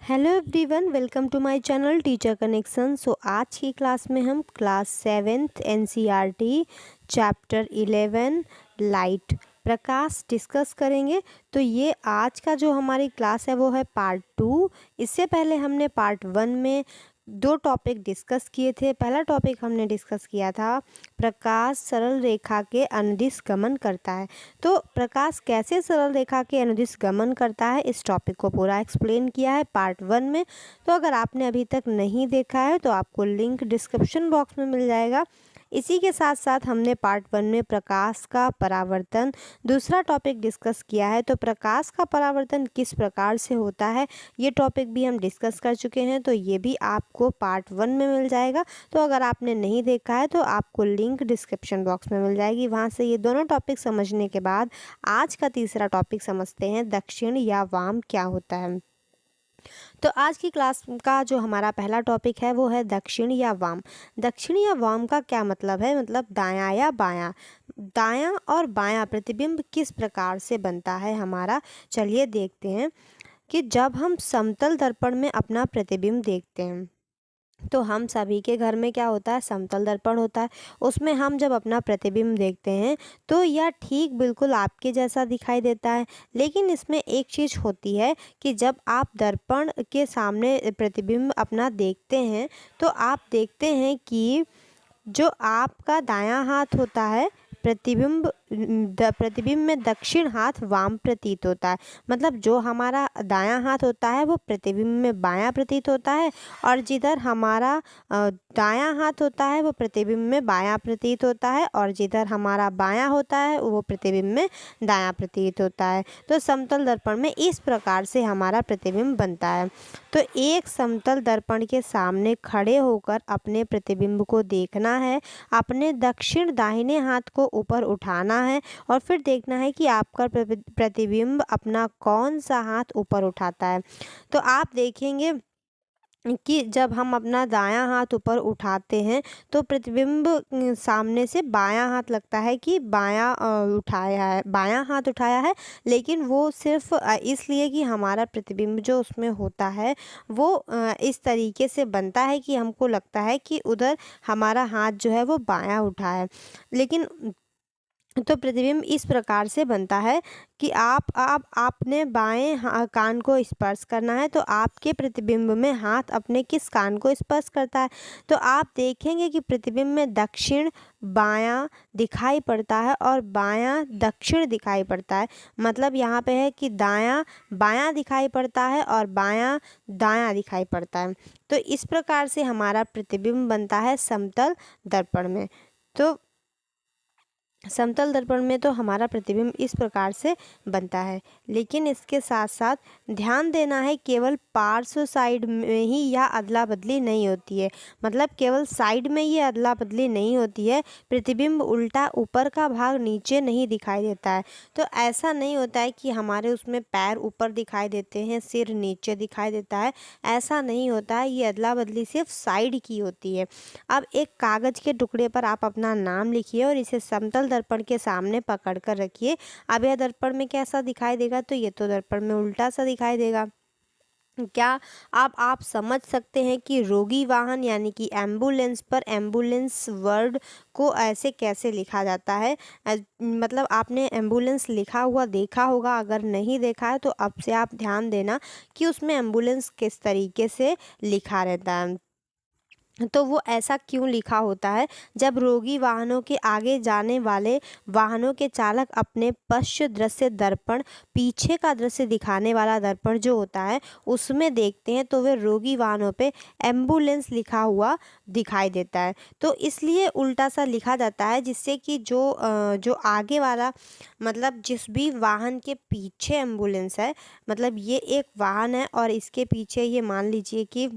Hello everyone, welcome to my channel teacher connection. आज की class में हम class 7th NCERT chapter 11 light प्रकाश डिस्कस करेंगे। तो ये आज का जो हमारी क्लास है वो है पार्ट 2। इससे पहले हमने पार्ट 1 में दो टॉपिक डिस्कस किए थे। पहला टॉपिक हमने डिस्कस किया था प्रकाश सरल रेखा के अनुदिश गमन करता है। तो प्रकाश कैसे सरल रेखा के अनुदिश गमन करता है, इस टॉपिक को पूरा एक्सप्लेन किया है पार्ट 1 में। तो अगर आपने अभी तक नहीं देखा है तो आपको लिंक डिस्क्रिप्शन बॉक्स में मिल जाएगा। इसी के साथ साथ हमने पार्ट 1 में प्रकाश का परावर्तन दूसरा टॉपिक डिस्कस किया है। तो प्रकाश का परावर्तन किस प्रकार से होता है, ये टॉपिक भी हम डिस्कस कर चुके हैं। तो ये भी आपको पार्ट 1 में मिल जाएगा। तो अगर आपने नहीं देखा है तो आपको लिंक डिस्क्रिप्शन बॉक्स में मिल जाएगी, वहाँ से ये दोनों टॉपिक समझने के बाद आज का तीसरा टॉपिक समझते हैं, दक्षिण या वाम क्या होता है। तो आज की क्लास का जो हमारा पहला टॉपिक है वो है दक्षिण या वाम। दक्षिण या वाम का क्या मतलब है, मतलब दायां या बायां। दायां और बायां प्रतिबिंब किस प्रकार से बनता है हमारा, चलिए देखते हैं। कि जब हम समतल दर्पण में अपना प्रतिबिंब देखते हैं तो हम सभी के घर में क्या होता है, समतल दर्पण होता है। उसमें हम जब अपना प्रतिबिंब देखते हैं तो यह ठीक बिल्कुल आपके जैसा दिखाई देता है। लेकिन इसमें एक चीज़ होती है कि जब आप दर्पण के सामने प्रतिबिंब अपना देखते हैं तो आप देखते हैं कि जो आपका दायां हाथ होता है प्रतिबिंब में दक्षिण हाथ वाम प्रतीत होता है। मतलब जो हमारा दायां हाथ होता है वो प्रतिबिंब में बायां प्रतीत होता है, और जिधर हमारा दायां हाथ होता है वो प्रतिबिंब में बायां प्रतीत होता है, और जिधर हमारा बायां होता है वो प्रतिबिंब में दायां प्रतीत होता है। तो समतल दर्पण में इस प्रकार से हमारा प्रतिबिंब बनता है। तो एक समतल दर्पण के सामने खड़े होकर अपने प्रतिबिंब को देखना है, अपने दक्षिण दाहिने हाथ को ऊपर उठाना है और फिर देखना है कि आपका प्रतिबिंब अपना कौन सा हाथ ऊपर उठाता है। तो आप देखेंगे कि जब हम अपना दायां हाथ ऊपर उठाते हैं तो प्रतिबिंब सामने से बायां हाथ लगता है कि उठाया है, बायां हाथ उठाया है। लेकिन वो सिर्फ इसलिए कि हमारा प्रतिबिंब जो उसमें होता है वो इस तरीके से बनता है कि हमको लगता है कि उधर हमारा हाथ जो है वो बायां उठा है। लेकिन तो प्रतिबिंब इस प्रकार से बनता है कि आप आपने बाएं कान को स्पर्श करना है तो आपके प्रतिबिंब में हाथ अपने किस कान को स्पर्श करता है। तो आप देखेंगे कि प्रतिबिंब में दक्षिण बायां दिखाई पड़ता है और बायां दक्षिण दिखाई पड़ता है। मतलब यहाँ पे है कि दायां बायां दिखाई पड़ता है और बायां दायां दिखाई पड़ता है। तो इस प्रकार से हमारा प्रतिबिंब बनता है समतल दर्पण में। तो समतल दर्पण में तो हमारा प्रतिबिंब इस प्रकार से बनता है। लेकिन इसके साथ साथ ध्यान देना है, केवल पार्श्व साइड में ही यह अदला बदली नहीं होती है। मतलब केवल साइड में ये अदला बदली नहीं होती है, प्रतिबिंब उल्टा ऊपर का भाग नीचे नहीं दिखाई देता है। तो ऐसा नहीं होता है कि हमारे उसमें पैर ऊपर दिखाई देते हैं, सिर नीचे दिखाई देता है, ऐसा नहीं होता है। ये अदला बदली सिर्फ साइड की होती है। अब एक कागज़ के टुकड़े पर आप अपना नाम लिखिए और इसे समतल दर्पण के सामने पकड़ कर रखिए। अब यह दर्पण में कैसा दिखाई देगा, तो ये तो दर्पण में उल्टा सा दिखाई देगा। क्या आप समझ सकते हैं कि रोगी वाहन यानी कि एम्बुलेंस पर एम्बुलेंस वर्ड को ऐसे कैसे लिखा जाता है। मतलब आपने एम्बुलेंस लिखा हुआ देखा होगा, अगर नहीं देखा है तो अब से आप ध्यान देना कि उसमें एम्बुलेंस किस तरीके से लिखा रहता है। तो वो ऐसा क्यों लिखा होता है, जब रोगी वाहनों के आगे जाने वाले वाहनों के चालक अपने पश्च दृश्य दर्पण, पीछे का दृश्य दिखाने वाला दर्पण जो होता है उसमें देखते हैं तो वे रोगी वाहनों पे एम्बुलेंस लिखा हुआ दिखाई देता है। तो इसलिए उल्टा सा लिखा जाता है, जिससे कि जो आगे वाला, मतलब जिस भी वाहन के पीछे एम्बुलेंस है, मतलब ये एक वाहन है और इसके पीछे ये मान लीजिए कि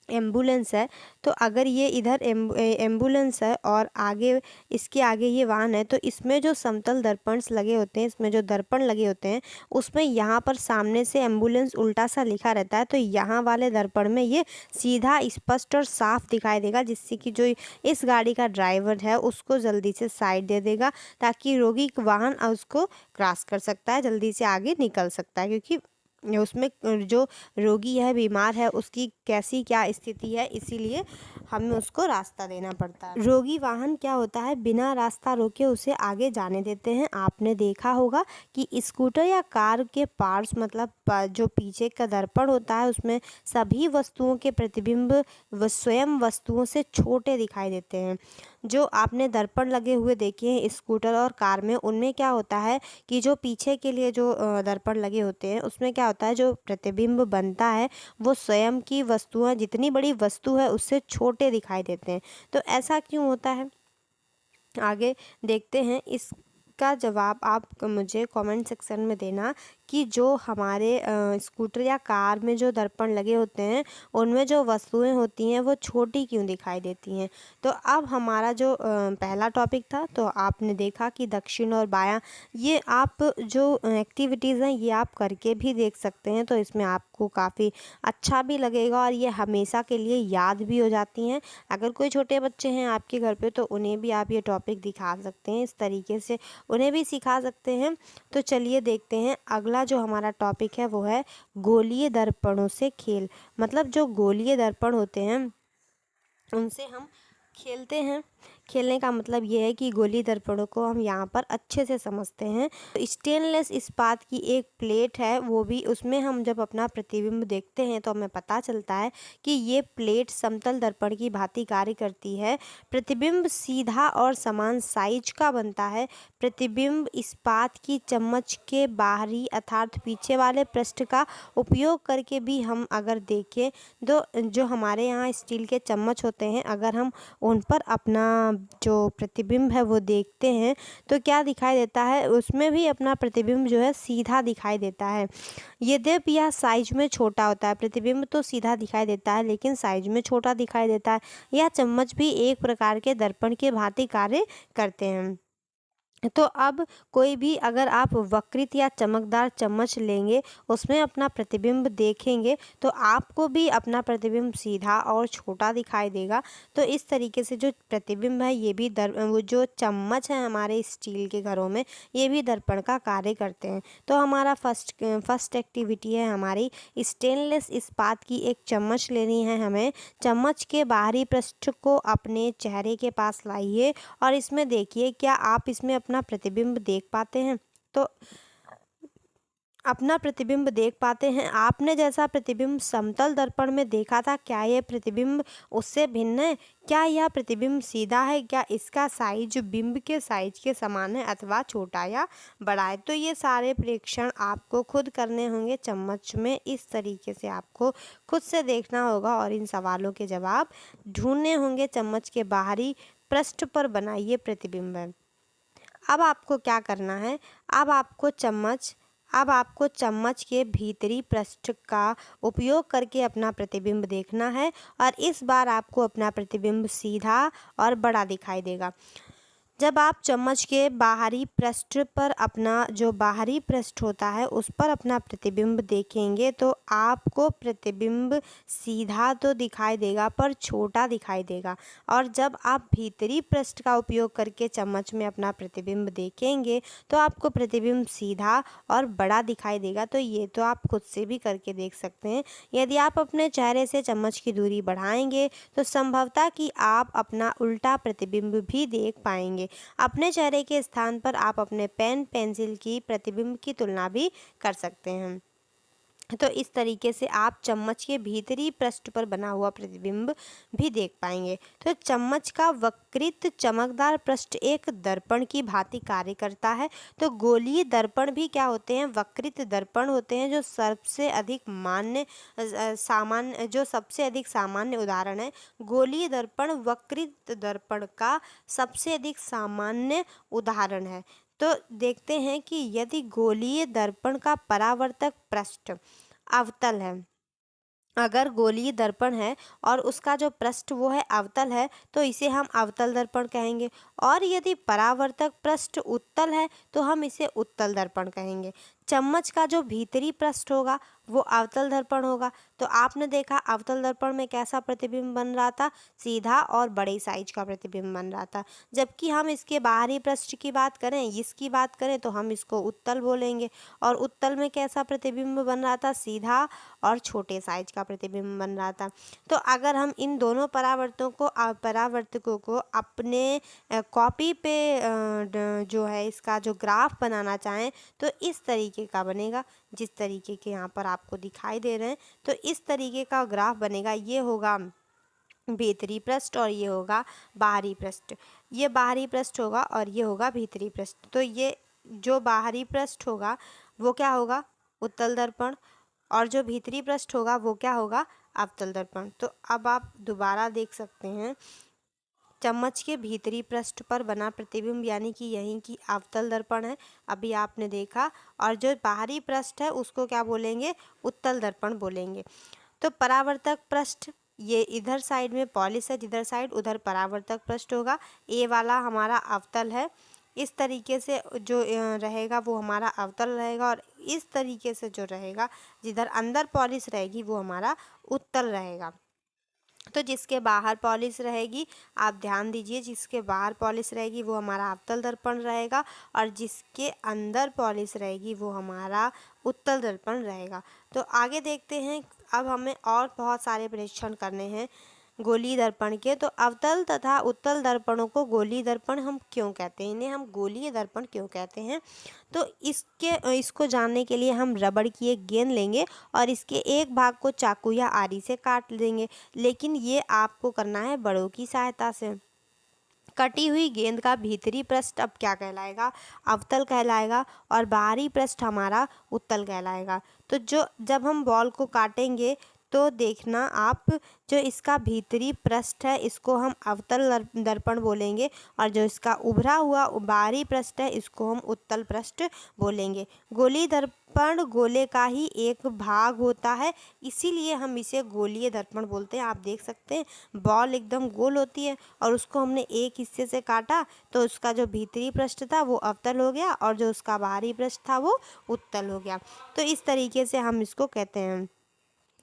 एम्बुलेंस है। तो अगर ये इधर एम्बुलेंस है और आगे इसके आगे ये वाहन है, तो इसमें जो समतल दर्पण लगे होते हैं, इसमें जो दर्पण लगे होते हैं उसमें यहाँ पर सामने से एम्बुलेंस उल्टा सा लिखा रहता है। तो यहाँ वाले दर्पण में ये सीधा स्पष्ट और साफ दिखाई देगा, जिससे कि जो इस गाड़ी का ड्राइवर है उसको जल्दी से साइड दे देगा, ताकि रोगी वाहन उसको क्रॉस कर सकता है, जल्दी से आगे निकल सकता है, क्योंकि उसमें जो रोगी है, बीमार है, उसकी कैसी क्या स्थिति है, इसीलिए हमें उसको रास्ता देना पड़ता है। रोगी वाहन क्या होता है, बिना रास्ता रोके उसे आगे जाने देते हैं। आपने देखा होगा कि स्कूटर या कार के पार्ट्स मतलब जो पीछे का दर्पण होता है उसमें सभी वस्तुओं के प्रतिबिंब स्वयं वस्तुओं से छोटे दिखाई देते हैं। जो आपने दर्पण लगे हुए देखे हैं स्कूटर और कार में, उनमें क्या होता है कि जो पीछे के लिए जो दर्पण लगे होते हैं उसमें क्या होता है, जो प्रतिबिंब बनता है वो स्वयं की वस्तुएं, जितनी बड़ी वस्तु है उससे छोटे दिखाई देते हैं। तो ऐसा क्यों होता है, आगे देखते हैं। इसका जवाब आप मुझे कमेंट सेक्शन में देना कि जो हमारे स्कूटर या कार में जो दर्पण लगे होते हैं उनमें जो वस्तुएं होती हैं वो छोटी क्यों दिखाई देती हैं। तो अब हमारा जो पहला टॉपिक था, तो आपने देखा कि दक्षिण और बायां, ये आप जो एक्टिविटीज़ हैं ये आप करके भी देख सकते हैं। तो इसमें आपको काफ़ी अच्छा भी लगेगा और ये हमेशा के लिए याद भी हो जाती हैं। अगर कोई छोटे बच्चे हैं आपके घर पे तो उन्हें भी आप ये टॉपिक दिखा सकते हैं, इस तरीके से उन्हें भी सिखा सकते हैं। तो चलिए देखते हैं अगला जो हमारा टॉपिक है वो है गोलीय दर्पणों से खेल। मतलब जो गोलीय दर्पण होते हैं उनसे हम खेलते हैं। खेलने का मतलब ये है कि गोली दर्पणों को हम यहाँ पर अच्छे से समझते हैं। तो स्टेनलेस इस्पात की एक प्लेट है, वो भी उसमें हम जब अपना प्रतिबिंब देखते हैं तो हमें पता चलता है कि ये प्लेट समतल दर्पण की भांति कार्य करती है। प्रतिबिंब सीधा और समान साइज का बनता है। प्रतिबिंब इस्पात की चम्मच के बाहरी अर्थात पीछे वाले पृष्ठ का उपयोग करके भी हम अगर देखें तो जो हमारे यहाँ स्टील के चम्मच होते हैं, अगर हम उन पर अपना जो प्रतिबिंब है वो देखते हैं तो क्या दिखाई देता है, उसमें भी अपना प्रतिबिंब जो है सीधा दिखाई देता है। यद्यपि यह साइज में छोटा होता है, प्रतिबिंब तो सीधा दिखाई देता है लेकिन साइज में छोटा दिखाई देता है। यह चम्मच भी एक प्रकार के दर्पण के भांति कार्य करते हैं। तो अब कोई भी अगर आप वक्रित या चमकदार चम्मच लेंगे, उसमें अपना प्रतिबिंब देखेंगे तो आपको भी अपना प्रतिबिंब सीधा और छोटा दिखाई देगा। तो इस तरीके से जो प्रतिबिंब है ये भी वो जो चम्मच है हमारे स्टील के घरों में, ये भी दर्पण का कार्य करते हैं। तो हमारा फर्स्ट एक्टिविटी है हमारी, स्टेनलेस इस्पात की एक चम्मच लेनी है हमें। चम्मच के बाहरी पृष्ठ को अपने चेहरे के पास लाइए और इसमें देखिए क्या आप इसमें अपना प्रतिबिंब देख पाते हैं। तो अपना प्रतिबिंब देख पाते हैं। आपने जैसा प्रतिबिंब समतल दर्पण में देखा था, क्या यह प्रतिबिंब उससे भिन्न है? क्या यह प्रतिबिंब सीधा है? क्या इसका साइज बिंब के साइज के समान है अथवा छोटा या बड़ा है? तो ये सारे प्रेक्षण आपको खुद करने होंगे चम्मच में। इस तरीके से आपको खुद से देखना होगा और इन सवालों के जवाब ढूंढने होंगे। चम्मच के बाहरी पृष्ठ पर बनाइए प्रतिबिंब। अब आपको क्या करना है, अब आपको चम्मच के भीतरी पृष्ठ का उपयोग करके अपना प्रतिबिंब देखना है और इस बार आपको अपना प्रतिबिंब सीधा और बड़ा दिखाई देगा। जब आप चम्मच के बाहरी पृष्ठ पर अपना जो बाहरी पृष्ठ होता है उस पर अपना प्रतिबिंब देखेंगे तो आपको प्रतिबिंब सीधा तो दिखाई देगा पर छोटा दिखाई देगा। और जब आप भीतरी पृष्ठ का उपयोग करके चम्मच में अपना प्रतिबिंब देखेंगे तो आपको प्रतिबिंब सीधा और बड़ा दिखाई देगा। तो ये तो आप खुद से भी करके देख सकते हैं। यदि आप अपने चेहरे से चम्मच की दूरी बढ़ाएंगे तो संभवतः कि आप अपना उल्टा प्रतिबिंब भी देख पाएंगे। अपने चेहरे के स्थान पर आप अपने पेन पेंसिल की प्रतिबिंब की तुलना भी कर सकते हैं। तो इस तरीके से आप चम्मच के भीतरी पृष्ठ पर बना हुआ प्रतिबिंब भी देख पाएंगे। तो चम्मच का वक्रित चमकदार पृष्ठ एक दर्पण की भांति कार्य करता है। तो गोलीय दर्पण भी क्या होते हैं, वक्रित दर्पण होते हैं जो सबसे अधिक सामान्य उदाहरण है। गोलीय दर्पण वक्रित दर्पण का सबसे अधिक सामान्य उदाहरण है। तो देखते हैं कि यदि गोलीय दर्पण का परावर्तक पृष्ठ अवतल है, अगर गोलीय दर्पण है और उसका जो पृष्ठ वो है अवतल है तो इसे हम अवतल दर्पण कहेंगे। और यदि परावर्तक पृष्ठ उत्तल है तो हम इसे उत्तल दर्पण कहेंगे। चम्मच का जो भीतरी पृष्ठ होगा वो अवतल दर्पण होगा। तो आपने देखा अवतल दर्पण में कैसा प्रतिबिंब बन रहा था, सीधा और बड़े साइज का प्रतिबिंब बन रहा था। जबकि हम इसके बाहरी पृष्ठ की बात करें, इसकी बात करें तो हम इसको उत्तल बोलेंगे। और उत्तल में कैसा प्रतिबिंब बन रहा था, सीधा और छोटे साइज का प्रतिबिंब बन रहा था। तो अगर हम इन दोनों परावर्तकों को अपने कॉपी पे जो है इसका जो ग्राफ बनाना चाहें तो इस तरीके का बनेगा, जिस तरीके के यहाँ पर आपको दिखाई दे रहे हैं। तो इस तरीके का ग्राफ बनेगा। ये होगा भीतरी पृष्ठ और ये होगा बाहरी पृष्ठ। ये बाहरी पृष्ठ होगा और ये होगा भीतरी पृष्ठ। तो ये जो बाहरी पृष्ठ होगा वो क्या होगा, उत्तल दर्पण, और जो भीतरी पृष्ठ होगा वो क्या होगा, अवतल दर्पण। तो अब आप दोबारा देख सकते हैं, चम्मच के भीतरी पृष्ठ पर बना प्रतिबिंब यानी कि यहीं की अवतल दर्पण है, अभी आपने देखा। और जो बाहरी पृष्ठ है उसको क्या बोलेंगे, उत्तल दर्पण बोलेंगे। तो परावर्तक पृष्ठ, ये इधर साइड में पॉलिश है, जिधर साइड उधर परावर्तक पृष्ठ होगा। ए वाला हमारा अवतल है, इस तरीके से जो रहेगा वो हमारा अवतल रहेगा। और इस तरीके से जो रहेगा जिधर अंदर पॉलिश रहेगी वो हमारा उत्तल रहेगा। तो जिसके बाहर पॉलिश रहेगी, आप ध्यान दीजिए, जिसके बाहर पॉलिश रहेगी वो हमारा अवतल दर्पण रहेगा और जिसके अंदर पॉलिश रहेगी वो हमारा उत्तल दर्पण रहेगा। तो आगे देखते हैं, अब हमें और बहुत सारे परीक्षण करने हैं गोलीय दर्पण के। तो अवतल तथा उत्तल दर्पणों को गोलीय दर्पण हम क्यों कहते हैं, इन्हें हम गोलीय दर्पण क्यों कहते हैं? तो इसको जानने के लिए हम रबड़ की एक गेंद लेंगे और इसके एक भाग को चाकू या आरी से काट देंगे, लेकिन ये आपको करना है बड़ों की सहायता से। कटी हुई गेंद का भीतरी पृष्ठ अब क्या कहलाएगा, अवतल कहलाएगा, और बाहरी पृष्ठ हमारा उत्तल कहलाएगा। तो जब हम बॉल को काटेंगे तो देखना आप, जो इसका भीतरी पृष्ठ है इसको हम अवतल दर्पण बोलेंगे और जो इसका उभरा हुआ बाहरी पृष्ठ है इसको हम उत्तल पृष्ठ बोलेंगे। गोलीय दर्पण गोले का ही एक भाग होता है, इसीलिए हम इसे गोलीय दर्पण बोलते हैं। आप देख सकते हैं बॉल एकदम गोल होती है और उसको हमने एक हिस्से से काटा तो उसका जो भीतरी पृष्ठ था वो अवतल हो गया और जो उसका बाहरी पृष्ठ था वो उत्तल हो गया। तो इस तरीके से हम इसको कहते हैं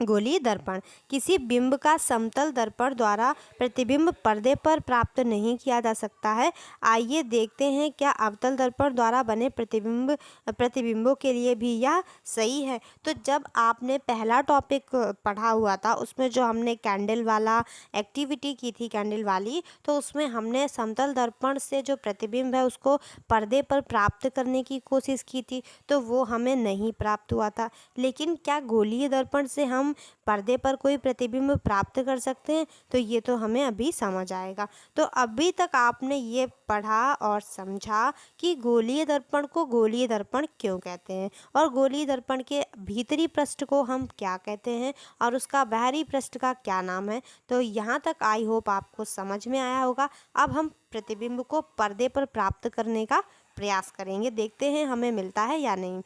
गोलीय दर्पण। किसी बिंब का समतल दर्पण द्वारा प्रतिबिंब पर्दे पर प्राप्त नहीं किया जा सकता है। आइए देखते हैं क्या अवतल दर्पण द्वारा बने प्रतिबिंबों के लिए भी यह सही है। तो जब आपने पहला टॉपिक पढ़ा हुआ था उसमें जो हमने कैंडल वाला एक्टिविटी की थी, कैंडल वाली, तो उसमें हमने समतल दर्पण से जो प्रतिबिंब है उसको पर्दे पर प्राप्त करने की कोशिश की थी, तो वो हमें नहीं प्राप्त हुआ था। लेकिन क्या गोलीय दर्पण से हम पर्दे पर कोई प्रतिबिंब प्राप्त कर सकते हैं? तो ये तो हमें अभी समझ आएगा। तो अभी तक आपने ये पढ़ा और समझा कि गोलीय दर्पण को गोलीय दर्पण क्यों कहते हैं और गोलीय दर्पण के भीतरी पृष्ठ को हम क्या कहते हैं और उसका बाहरी पृष्ठ का क्या नाम है। तो यहाँ तक आई होप आपको समझ में आया होगा। अब हम प्रतिबिंब को पर्दे पर प्राप्त करने का प्रयास करेंगे, देखते हैं हमें मिलता है या नहीं।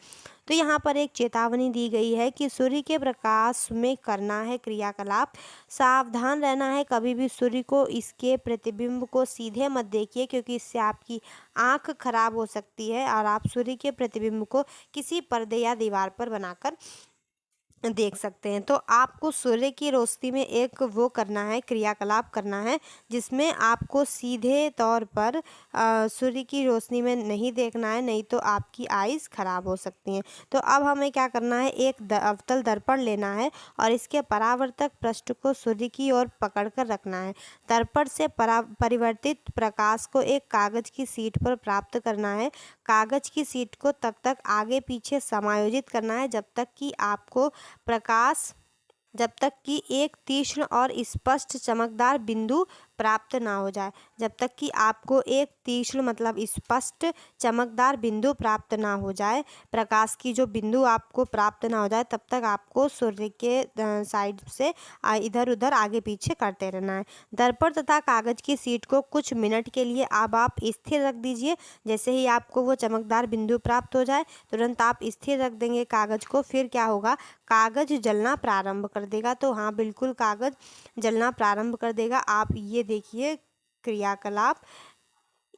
तो यहाँ पर एक चेतावनी दी गई है कि सूर्य के प्रकाश में करना है क्रियाकलाप, सावधान रहना है, कभी भी सूर्य को इसके प्रतिबिंब को सीधे मत देखिए क्योंकि इससे आपकी आंख खराब हो सकती है और आप सूर्य के प्रतिबिंब को किसी पर्दे या दीवार पर बनाकर देख सकते हैं। तो आपको सूर्य की रोशनी में एक वो करना है, क्रियाकलाप करना है जिसमें आपको सीधे तौर पर सूर्य की रोशनी में नहीं देखना है, नहीं तो आपकी आइज़ खराब हो सकती हैं। तो अब हमें क्या करना है, एक अवतल दर्पण लेना है और इसके परावर्तक पृष्ठ को सूर्य की ओर पकड़कर रखना है। दर्पण से परिवर्तित प्रकाश को एक कागज की शीट पर प्राप्त करना है। कागज की शीट को तब तक आगे पीछे समायोजित करना है जब तक कि एक तीक्ष्ण और स्पष्ट चमकदार बिंदु प्राप्त ना हो जाए। जब तक कि आपको एक तीक्ष्ण मतलब स्पष्ट चमकदार बिंदु प्राप्त ना हो जाए, प्रकाश की जो बिंदु आपको प्राप्त ना हो जाए, तब तक आपको सूर्य के साइड से इधर उधर आगे पीछे करते रहना है। दर्पण तथा कागज की शीट को कुछ मिनट के लिए अब आप स्थिर रख दीजिए। जैसे ही आपको वो चमकदार बिंदु प्राप्त हो जाए तुरंत आप स्थिर रख देंगे कागज को। फिर क्या होगा, कागज जलना प्रारंभ कर देगा। तो हाँ, बिल्कुल कागज जलना प्रारंभ कर देगा। आप ये देखिए क्रियाकलाप,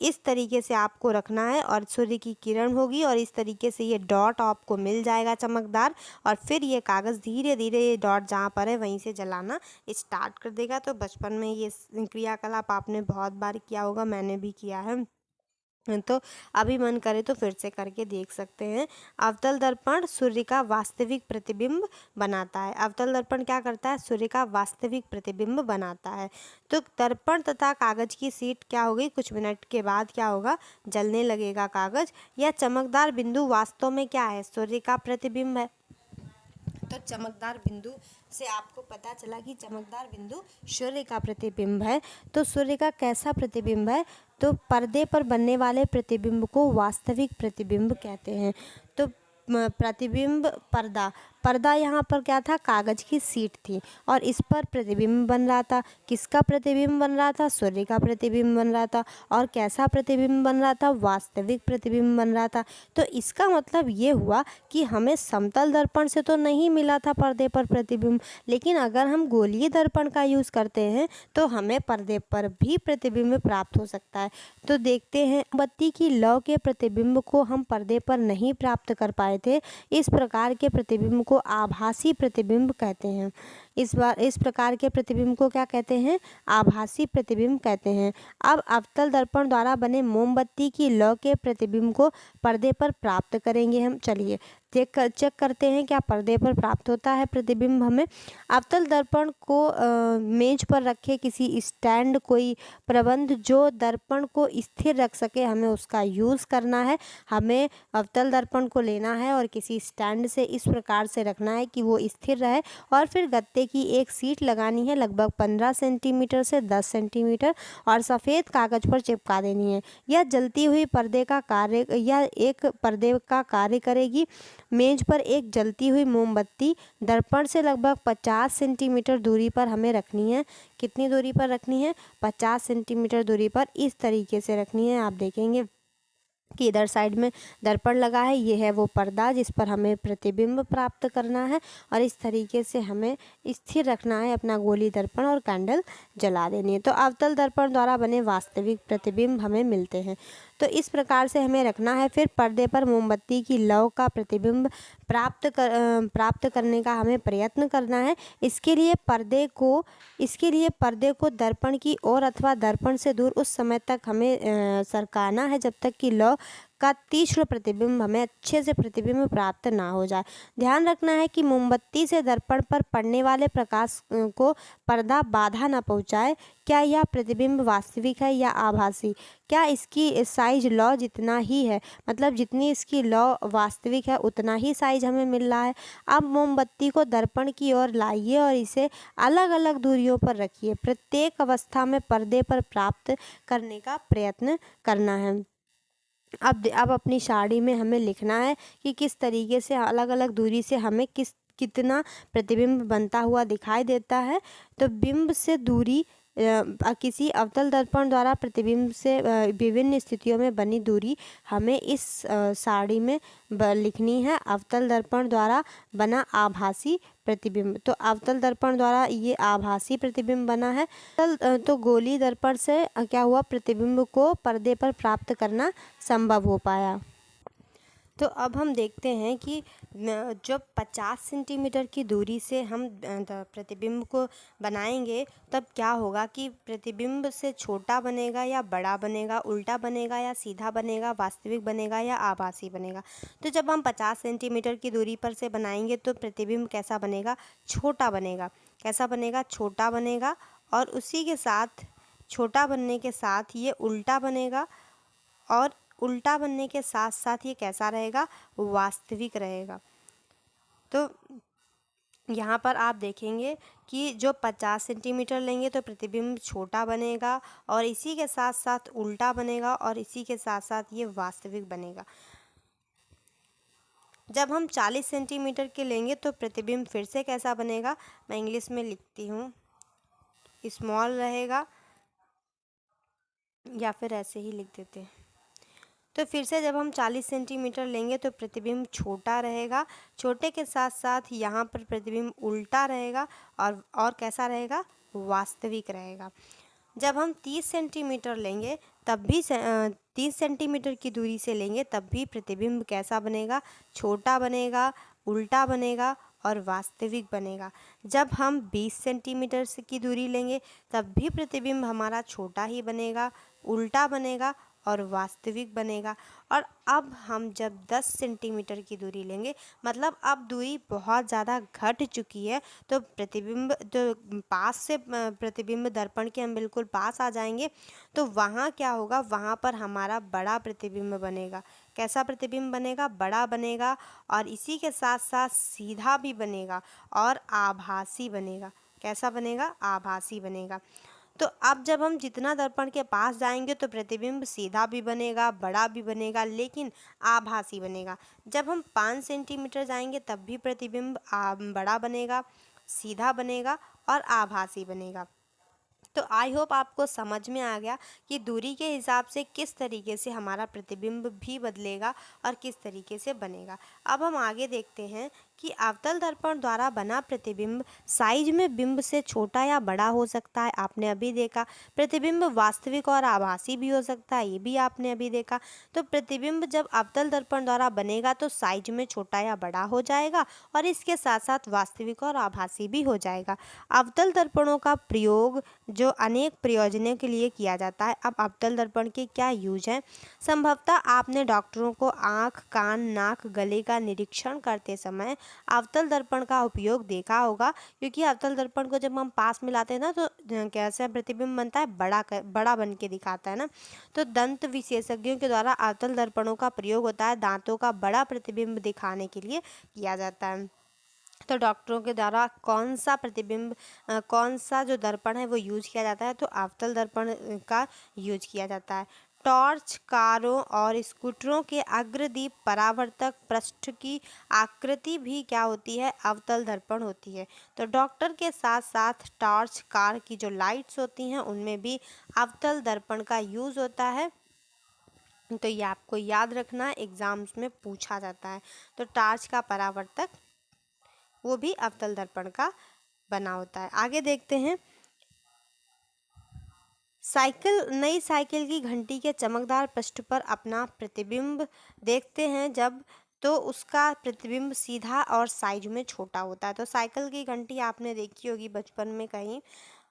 इस तरीके से आपको रखना है और सूर्य की किरण होगी और इस तरीके से ये डॉट आपको मिल जाएगा चमकदार। और फिर ये कागज़ धीरे धीरे ये डॉट जहाँ पर है वहीं से जलाना स्टार्ट कर देगा। तो बचपन में ये क्रियाकलाप आपने बहुत बार किया होगा, मैंने भी किया है। तो अभी मन करे तो फिर से करके देख सकते हैं। अवतल दर्पण सूर्य का वास्तविक प्रतिबिंब बनाता है। अवतल दर्पण क्या करता है? सूर्य का वास्तविक प्रतिबिंब बनाता है। तो दर्पण तथा कागज की शीट क्या होगी, कुछ मिनट के बाद क्या होगा, जलने लगेगा कागज। यह चमकदार बिंदु वास्तव में क्या है? सूर्य का प्रतिबिंब है। तो चमकदार बिंदु से आपको पता चला कि चमकदार बिंदु सूर्य का प्रतिबिंब है। तो सूर्य का कैसा प्रतिबिंब है? तो पर्दे पर बनने वाले प्रतिबिंब को वास्तविक प्रतिबिंब कहते हैं। तो प्रतिबिंब पर्दा यहाँ पर क्या था? कागज की शीट थी और इस पर प्रतिबिंब बन रहा था। किसका प्रतिबिंब बन रहा था? सूर्य का प्रतिबिंब बन रहा था। और कैसा प्रतिबिंब बन रहा था? वास्तविक प्रतिबिंब बन रहा था। तो इसका मतलब ये हुआ कि हमें समतल दर्पण से तो नहीं मिला था पर्दे पर प्रतिबिंब, लेकिन अगर हम गोलीय दर्पण का यूज़ करते हैं तो हमें पर्दे पर भी प्रतिबिंब प्राप्त हो सकता है। तो देखते हैं, बत्ती की लौ के प्रतिबिंब को हम पर्दे पर नहीं प्राप्त कर पाए थे। इस प्रकार के प्रतिबिंब को आभासी प्रतिबिंब कहते हैं। इस प्रकार के प्रतिबिंब को क्या कहते हैं? आभासी प्रतिबिंब कहते हैं। अब अवतल दर्पण द्वारा बने मोमबत्ती की लौ के प्रतिबिंब को पर्दे पर प्राप्त करेंगे हम। चलिए चेक करते हैं क्या पर्दे पर प्राप्त होता है प्रतिबिंब हमें। अवतल दर्पण को मेज पर रखे किसी स्टैंड, कोई प्रबंध जो दर्पण को स्थिर रख सके, हमें उसका यूज़ करना है। हमें अवतल दर्पण को लेना है और किसी स्टैंड से इस प्रकार से रखना है कि वो स्थिर रहे और फिर गत्ते की एक सीट लगानी है लगभग 15 सेंटीमीटर से 10 सेंटीमीटर और सफ़ेद कागज पर चिपका देनी है। यह जलती हुई पर्दे का कार्य करेगी। मेज पर एक जलती हुई मोमबत्ती दर्पण से लगभग 50 सेंटीमीटर दूरी पर हमें रखनी है। कितनी दूरी पर रखनी है? 50 सेंटीमीटर दूरी पर इस तरीके से रखनी है। आप देखेंगे कि इधर साइड में दर्पण लगा है, ये है वो पर्दा जिस पर हमें प्रतिबिंब प्राप्त करना है और इस तरीके से हमें स्थिर रखना है अपना गोली दर्पण और कैंडल जला देनी है। तो अवतल दर्पण द्वारा बने वास्तविक प्रतिबिंब हमें मिलते हैं। तो इस प्रकार से हमें रखना है। फिर पर्दे पर मोमबत्ती की लौ का प्रतिबिंब प्राप्त करने का हमें प्रयत्न करना है। इसके लिए पर्दे को दर्पण की ओर अथवा दर्पण से दूर उस समय तक हमें सरकाना है जब तक कि लौ का तीक्ष्ण प्रतिबिंब हमें अच्छे से प्रतिबिंब प्राप्त ना हो जाए। ध्यान रखना है कि मोमबत्ती से दर्पण पर पड़ने वाले प्रकाश को पर्दा बाधा ना पहुंचाए। क्या यह प्रतिबिंब वास्तविक है या आभासी? क्या इसकी साइज लौ जितना ही है, मतलब जितनी इसकी लौ वास्तविक है उतना ही साइज हमें मिल रहा है। अब मोमबत्ती को दर्पण की ओर लाइए और इसे अलग अलग दूरियों पर रखिए। प्रत्येक अवस्था में पर्दे पर प्राप्त करने का प्रयत्न करना है। अब अपनी साड़ी में हमें लिखना है कि किस तरीके से अलग अलग दूरी से हमें कितना प्रतिबिंब बनता हुआ दिखाई देता है। तो बिंब से दूरी किसी अवतल दर्पण द्वारा प्रतिबिंब से विभिन्न स्थितियों में बनी दूरी हमें इस साड़ी में लिखनी है। अवतल दर्पण द्वारा बना आभासी प्रतिबिंब, तो अवतल दर्पण द्वारा ये आभासी प्रतिबिंब बना है। तो गोली दर्पण से क्या हुआ, प्रतिबिंब को पर्दे पर प्राप्त करना संभव हो पाया। तो अब हम देखते हैं कि जब 50 सेंटीमीटर की दूरी से हम प्रतिबिंब को बनाएंगे तब क्या होगा कि प्रतिबिंब से छोटा बनेगा या बड़ा बनेगा, उल्टा बनेगा या सीधा बनेगा, वास्तविक बनेगा या आभासी बनेगा। तो जब हम 50 सेंटीमीटर की दूरी पर से बनाएंगे तो प्रतिबिंब कैसा बनेगा? छोटा बनेगा। कैसा बनेगा? छोटा बनेगा। और उसी के साथ छोटा बनने के साथ ये उल्टा बनेगा और उल्टा बनने के साथ साथ ये कैसा रहेगा? वास्तविक रहेगा। तो यहाँ पर आप देखेंगे कि जो 50 सेंटीमीटर लेंगे तो प्रतिबिंब छोटा बनेगा और इसी के साथ साथ उल्टा बनेगा और इसी के साथ साथ ये वास्तविक बनेगा। जब हम 40 सेंटीमीटर के लेंगे तो प्रतिबिंब फिर से कैसा बनेगा? मैं इंग्लिश में लिखती हूँ, स्मॉल रहेगा या फिर ऐसे ही लिख देते हैं। तो फिर से जब हम 40 सेंटीमीटर लेंगे तो प्रतिबिंब छोटा रहेगा, छोटे के साथ साथ यहाँ पर प्रतिबिंब उल्टा रहेगा और कैसा रहेगा? वास्तविक रहेगा। जब हम 30 सेंटीमीटर लेंगे तब भी 30 सेंटीमीटर की दूरी से लेंगे तब भी प्रतिबिंब कैसा बनेगा, छोटा बनेगा, उल्टा बनेगा और वास्तविक बनेगा। जब हम 20 सेंटीमीटर से की दूरी लेंगे तब भी प्रतिबिंब हमारा छोटा ही बनेगा, उल्टा बनेगा और वास्तविक बनेगा। और अब हम जब 10 सेंटीमीटर की दूरी लेंगे, मतलब अब दूरी बहुत ज़्यादा घट चुकी है, तो प्रतिबिंब जो पास से प्रतिबिंब दर्पण के हम बिल्कुल पास आ जाएंगे, तो वहाँ क्या होगा, वहाँ पर हमारा बड़ा प्रतिबिंब बनेगा। कैसा प्रतिबिंब बनेगा, बड़ा बनेगा और इसी के साथ साथ सीधा भी बनेगा और आभासी बनेगा। कैसा बनेगा, आभासी बनेगा। तो अब जब हम जितना दर्पण के पास जाएंगे तो प्रतिबिंब सीधा भी बनेगा, बड़ा भी बनेगा, लेकिन आभासी बनेगा। जब हम 5 सेंटीमीटर जाएंगे तब भी प्रतिबिंब बड़ा बनेगा, सीधा बनेगा और आभासी बनेगा। तो आई होप आपको समझ में आ गया कि दूरी के हिसाब से किस तरीके से हमारा प्रतिबिंब भी बदलेगा और किस तरीके से बनेगा। अब हम आगे देखते हैं कि अवतल दर्पण द्वारा बना प्रतिबिंब साइज में बिंब से छोटा या बड़ा हो सकता है। आपने अभी देखा। प्रतिबिंब वास्तविक और आभासी भी हो सकता है, ये भी आपने अभी देखा। तो प्रतिबिंब जब अवतल दर्पण द्वारा बनेगा तो साइज में छोटा या बड़ा हो जाएगा और इसके साथ साथ वास्तविक और आभासी भी हो जाएगा। अवतल दर्पणों का प्रयोग जो अनेक प्रयोजनों के लिए किया जाता है। अब अवतल दर्पण के क्या यूज हैं? संभवतः आपने डॉक्टरों को आँख, कान, नाक, गले का निरीक्षण करते समय अवतल दर्पण का उपयोग देखा होगा, क्योंकि अवतल दर्पण को जब हम पास में लाते हैं ना तो कैसा प्रतिबिंब बनता है, बड़ा बन के दिखाता है ना। तो दंत विशेषज्ञों के द्वारा अवतल दर्पणों का प्रयोग होता है दांतों का बड़ा प्रतिबिंब दिखाने के लिए किया जाता है। तो डॉक्टरों के द्वारा कौन सा प्रतिबिंब कौन सा जो दर्पण है वो यूज किया जाता है, तो अवतल दर्पण का यूज किया जाता है। टॉर्च, कारों और स्कूटरों के अग्रदीप परावर्तक पृष्ठ की आकृति भी क्या होती है, अवतल दर्पण होती है। तो डॉक्टर के साथ साथ टॉर्च, कार की जो लाइट्स होती हैं उनमें भी अवतल दर्पण का यूज होता है। तो ये आपको याद रखना, एग्जाम्स में पूछा जाता है। तो टॉर्च का परावर्तक वो भी अवतल दर्पण का बना होता है। आगे देखते हैं। नई साइकिल की घंटी के चमकदार पृष्ठ पर अपना प्रतिबिंब देखते हैं जब, तो उसका प्रतिबिंब सीधा और साइज में छोटा होता है। तो साइकिल की घंटी आपने देखी होगी बचपन में कहीं,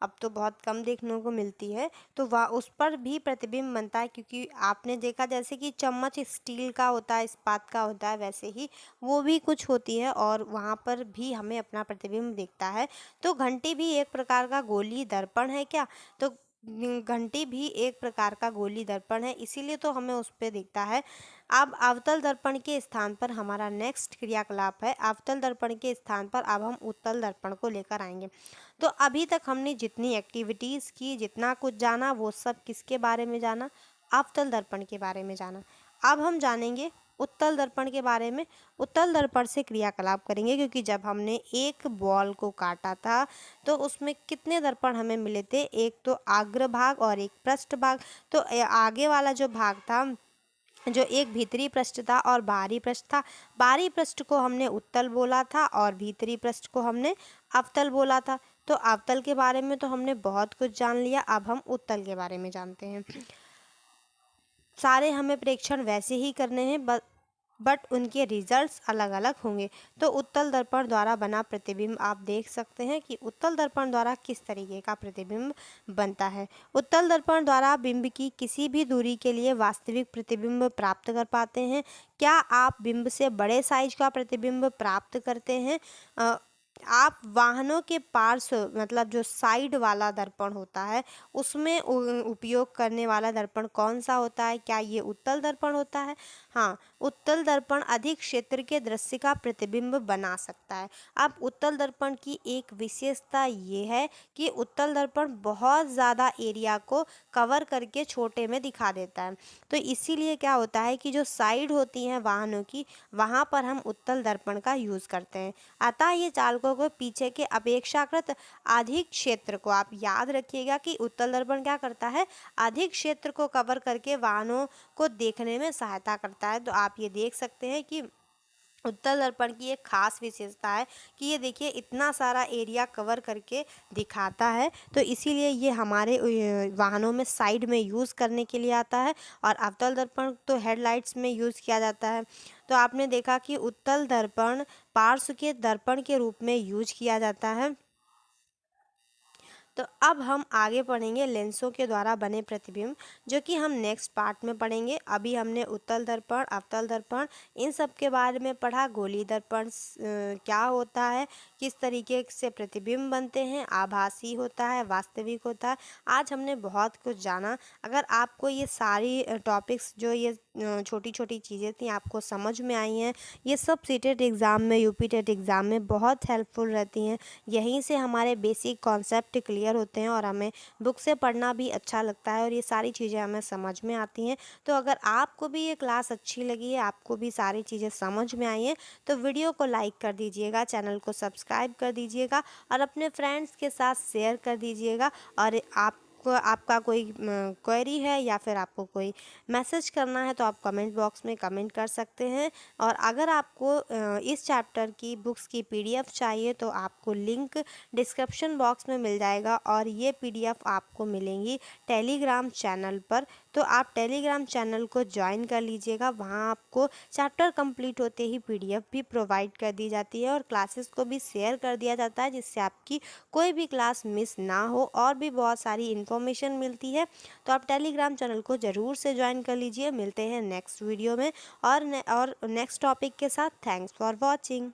अब तो बहुत कम देखने को मिलती है। तो वह उस पर भी प्रतिबिंब बनता है, क्योंकि आपने देखा जैसे कि चम्मच स्टील का होता है, इस्पात का होता है, वैसे ही वो भी कुछ होती है और वहाँ पर भी हमें अपना प्रतिबिंब दिखता है। तो घंटी भी एक प्रकार का गोलीय दर्पण है क्या? तो घंटी भी एक प्रकार का गोलीय दर्पण है, इसीलिए तो हमें उस पर दिखता है। अब अवतल दर्पण के स्थान पर हमारा नेक्स्ट क्रियाकलाप है। अवतल दर्पण के स्थान पर अब हम उत्तल दर्पण को लेकर आएंगे। तो अभी तक हमने जितनी एक्टिविटीज़ की, जितना कुछ जाना, वो सब किसके बारे में जाना, अवतल दर्पण के बारे में जाना। अब हम जानेंगे उत्तल दर्पण के बारे में। उत्तल दर्पण से क्रियाकलाप करेंगे, क्योंकि जब हमने एक बॉल को काटा था तो उसमें कितने दर्पण हमें मिले थे, एक तो अग्र भाग और एक पृष्ठ भाग। तो आगे वाला जो भाग था, जो एक भीतरी पृष्ठ था और बाहरी पृष्ठ था, बाहरी पृष्ठ को हमने उत्तल बोला था और भीतरी पृष्ठ को हमने अवतल बोला था। तो अवतल के बारे में तो हमने बहुत कुछ जान लिया, अब हम उत्तल के बारे में जानते हैं। सारे हमें प्रेक्षण वैसे ही करने हैं, बट उनके रिजल्ट्स अलग अलग होंगे। तो उत्तल दर्पण द्वारा बना प्रतिबिंब आप देख सकते हैं कि उत्तल दर्पण द्वारा किस तरीके का प्रतिबिंब बनता है। उत्तल दर्पण द्वारा बिंब की किसी भी दूरी के लिए वास्तविक प्रतिबिंब प्राप्त कर पाते हैं। क्या आप बिंब से बड़े साइज का प्रतिबिंब प्राप्त करते हैं? आप वाहनों के पार्श्व, मतलब जो साइड वाला दर्पण होता है, उसमें उपयोग करने वाला दर्पण कौन सा होता है? क्या ये उत्तल दर्पण होता है? हाँ, उत्तल दर्पण अधिक क्षेत्र के दृश्य का प्रतिबिंब बना सकता है। अब उत्तल दर्पण की एक विशेषता ये है कि उत्तल दर्पण बहुत ज़्यादा एरिया को कवर करके छोटे में दिखा देता है। तो इसीलिए क्या होता है कि जो साइड होती हैं वाहनों की, वहाँ पर हम उत्तल दर्पण का यूज़ करते हैं। अतः ये चालकों को पीछे के अपेक्षाकृत अधिक क्षेत्र को, आप याद रखिएगा कि उत्तल दर्पण क्या करता है, अधिक क्षेत्र को कवर करके वाहनों को देखने में सहायता करता है। तो आप ये देख सकते हैं कि उत्तल दर्पण की एक खास विशेषता है कि ये देखिए इतना सारा एरिया कवर करके दिखाता है, तो इसीलिए ये हमारे वाहनों में साइड में यूज़ करने के लिए आता है। और अवतल दर्पण तो हेडलाइट्स में यूज़ किया जाता है। तो आपने देखा कि उत्तल दर्पण पार्श्व के दर्पण के रूप में यूज किया जाता है। तो अब हम आगे पढ़ेंगे लेंसों के द्वारा बने प्रतिबिंब, जो कि हम नेक्स्ट पार्ट में पढ़ेंगे। अभी हमने उत्तल दर्पण, अवतल दर्पण, इन सब के बारे में पढ़ा। गोलीय दर्पण क्या होता है, किस तरीके से प्रतिबिंब बनते हैं, आभासी होता है, वास्तविक होता है। आज हमने बहुत कुछ जाना। अगर आपको ये सारी टॉपिक्स, जो ये छोटी छोटी चीज़ें थी, आपको समझ में आई हैं, ये सब सीटेट एग्ज़ाम में, यूपी टेट एग्ज़ाम में बहुत हेल्पफुल रहती हैं। यहीं से हमारे बेसिक कॉन्सेप्ट क्लियर होते हैं और हमें बुक से पढ़ना भी अच्छा लगता है और ये सारी चीज़ें हमें समझ में आती हैं। तो अगर आपको भी ये क्लास अच्छी लगी है, आपको भी सारी चीज़ें समझ में आई हैं, तो वीडियो को लाइक कर दीजिएगा, चैनल को सब्सक्राइब कर दीजिएगा और अपने फ्रेंड्स के साथ शेयर कर दीजिएगा। और आपका कोई क्वेरी है या फिर आपको कोई मैसेज करना है तो आप कमेंट बॉक्स में कमेंट कर सकते हैं। और अगर आपको इस चैप्टर की बुक्स की पीडीएफ चाहिए तो आपको लिंक डिस्क्रिप्शन बॉक्स में मिल जाएगा और ये पीडीएफ आपको मिलेंगी टेलीग्राम चैनल पर। तो आप टेलीग्राम चैनल को ज्वाइन कर लीजिएगा, वहाँ आपको चैप्टर कंप्लीट होते ही पीडीएफ भी प्रोवाइड कर दी जाती है और क्लासेस को भी शेयर कर दिया जाता है, जिससे आपकी कोई भी क्लास मिस ना हो और भी बहुत सारी इन्फॉर्मेशन मिलती है। तो आप टेलीग्राम चैनल को ज़रूर से ज्वाइन कर लीजिए। मिलते हैं नेक्स्ट वीडियो में और नेक्स्ट टॉपिक के साथ। Thanks for watching.